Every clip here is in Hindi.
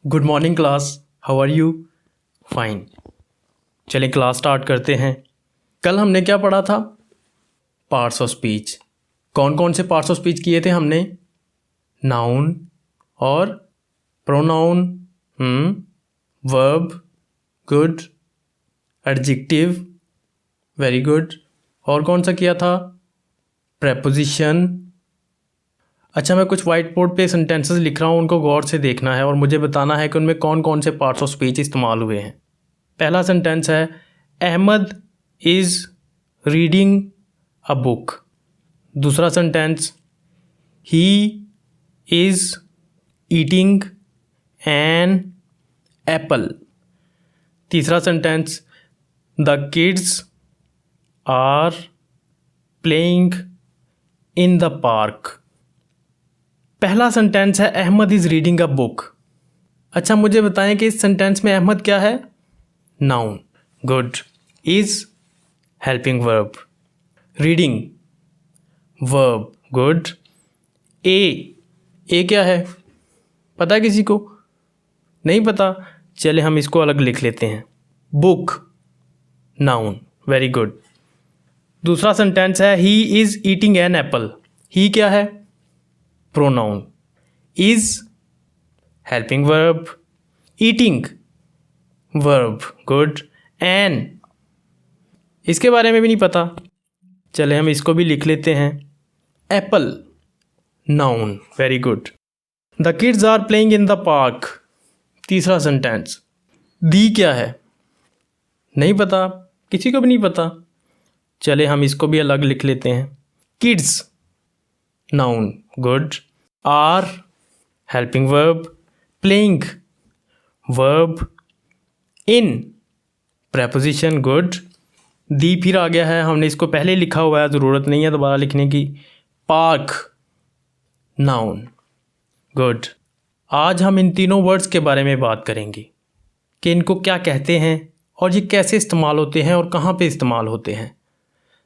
Good morning class, how are you? Fine. चलिए क्लास स्टार्ट करते हैं। कल हमने क्या पढ़ा था? Parts of speech. कौन कौन से पार्ट्स ऑफ स्पीच किए थे हमने? नाउन और pronoun, verb, good, adjective, very good. और कौन सा किया था? प्रेपोजिशन। अच्छा, मैं कुछ वाइट बोर्ड पे सेंटेंसेस लिख रहा हूँ, उनको गौर से देखना है और मुझे बताना है कि उनमें कौन कौन से पार्ट्स ऑफ स्पीच इस्तेमाल हुए हैं। पहला सेंटेंस है Ahmad is reading a book. दूसरा sentence he is eating an apple. तीसरा sentence the kids are playing in the park. पहला सेंटेंस है Ahmad is reading a book. अच्छा, मुझे बताएं कि इस सेंटेंस में अहमद क्या है? Noun. Good. Is helping verb. Reading verb. Good. A क्या है? पता है किसी को? नहीं पता? चले हम इसको अलग लिख लेते हैं। Book noun. Very good. दूसरा सेंटेंस है he is eating an apple. He क्या है? Pronoun. Is helping verb. Eating verb. Good. An इसके बारे में भी नहीं पता। चले हम इसको भी लिख लेते हैं। Apple noun. Very good. The kids are playing in the park. तीसरा सेंटेंस दी क्या है? नहीं पता, किसी को भी नहीं पता। चले हम इसको भी अलग लिख लेते हैं। Kids noun. Good. Are helping verb. Playing verb. In preposition. Good. The फिर आ गया है, हमने इसको पहले ही लिखा हुआ है, ज़रूरत नहीं है दोबारा लिखने की। Park noun. गुड। आज हम इन तीनों वर्ड्स के बारे में बात करेंगे कि इनको क्या कहते हैं और ये कैसे इस्तेमाल होते हैं और कहाँ पे इस्तेमाल होते हैं।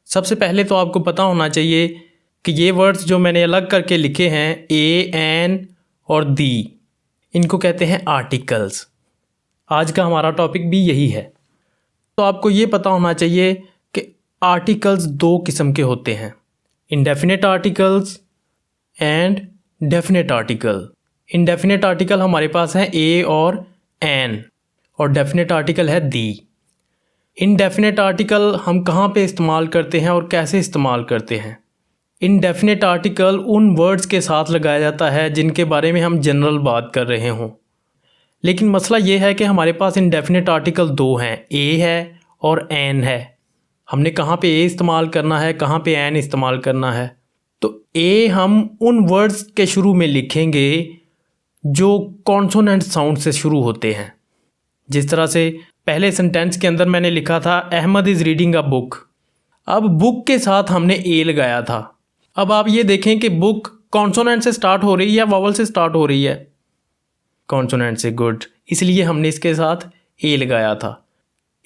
सबसे पहले तो आपको पता होना चाहिए कि ये वर्ड्स जो मैंने अलग करके लिखे हैं, ए, एन और दी, इनको कहते हैं आर्टिकल्स। आज का हमारा टॉपिक भी यही है। तो आपको ये पता होना चाहिए कि आर्टिकल्स दो किस्म के होते हैं, indefinite articles and definite article. Indefinite article हमारे पास हैं ए और एन, और डेफिनेट आर्टिकल है दी। इनडेफिनेट आर्टिकल हम कहाँ पे इस्तेमाल करते हैं और कैसे इस्तेमाल करते हैं? इनडेफिनेट आर्टिकल उन वर्ड्स के साथ लगाया जाता है जिनके बारे में हम जनरल बात कर रहे हों। लेकिन मसला ये है कि हमारे पास इनडेफिनेट आर्टिकल दो हैं, ए है और एन है। हमने कहाँ पे ए इस्तेमाल करना है, कहाँ पे एन इस्तेमाल करना है? तो ए हम उन वर्ड्स के शुरू में लिखेंगे जो कॉन्सोनेंट साउंड से शुरू होते हैं। जिस तरह से पहले सेंटेंस के अंदर मैंने लिखा था Ahmad is reading a book. अब बुक के साथ हमने ए लगाया था। अब आप ये देखें कि बुक कॉन्सोनेंट से स्टार्ट हो रही है या वॉवल से स्टार्ट हो रही है? कॉन्सोनेंट से। गुड। इसलिए हमने इसके साथ ए लगाया था।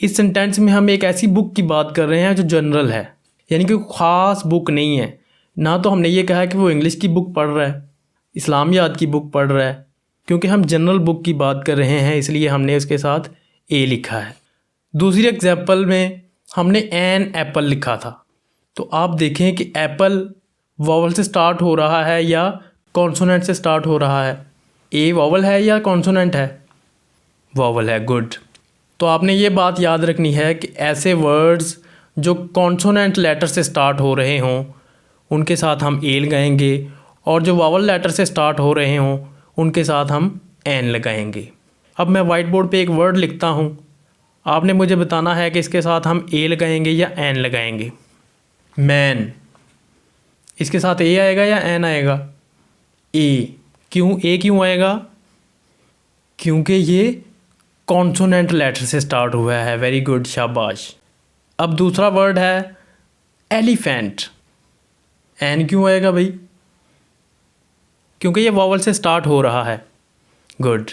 इस सेंटेंस में हम एक ऐसी बुक की बात कर रहे हैं जो जनरल है, यानी कि ख़ास बुक नहीं है। ना तो हमने ये कहा कि वो इंग्लिश की बुक पढ़ रहा है, इस्लामियात की बुक पढ़ रहा है, क्योंकि हम जनरल बुक की बात कर रहे हैं, इसलिए हमने उसके साथ ए लिखा है। दूसरी एग्जाम्पल में हमने एन एप्पल लिखा था। तो आप देखें कि एप्पल वॉवल से स्टार्ट हो रहा है या कॉन्सोनेंट से स्टार्ट हो रहा है? ए वॉवल है या कॉन्सोनेंट है? वॉवल है। गुड। तो आपने ये बात याद रखनी है कि ऐसे वर्ड्स जो कॉन्सोनेंट लेटर से स्टार्ट हो रहे हों उनके साथ हम ए लगाएंगे, और जो वॉवल लेटर से स्टार्ट हो रहे हों उनके साथ हम एन लगाएंगे। अब मैं वाइट बोर्ड पे एक वर्ड लिखता हूँ, आपने मुझे बताना है कि इसके साथ हम ए लगाएंगे या एन लगाएंगे। मैन, इसके साथ ए आएगा या एन आएगा? ए। क्यों ए क्यों आएगा? क्योंकि ये कॉन्सोनेंट लेटर से स्टार्ट हुआ है। वेरी गुड, शाबाश। अब दूसरा वर्ड है एलिफेंट। एन क्यों आएगा भाई? क्योंकि ये वॉवल से स्टार्ट हो रहा है। गुड।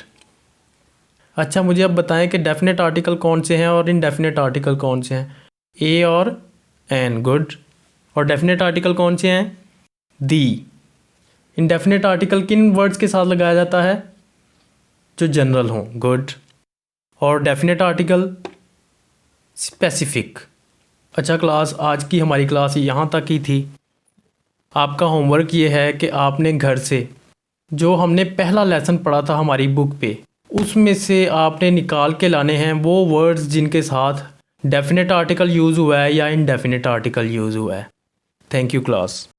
अच्छा, मुझे अब बताएं कि डेफिनेट आर्टिकल कौन से हैं और इनडेफिनेट आर्टिकल कौन से हैं? ए और एन। गुड। और डेफिनेट आर्टिकल कौन से हैं? दी। इनडेफिनेट आर्टिकल किन वर्ड्स के साथ लगाया जाता है? जो जनरल हों, गुड। और डेफिनेट आर्टिकल स्पेसिफिक। अच्छा क्लास, आज की हमारी क्लास यहाँ तक ही थी। आपका होमवर्क ये है कि आपने घर से जो हमने पहला लेसन पढ़ा था हमारी बुक पे, उसमें से आपने निकाल के लाने हैं वो वर्ड्स जिनके साथ डेफिनेट आर्टिकल यूज़ हुआ है या इनडेफिनेट आर्टिकल यूज़ हुआ है। Thank you class.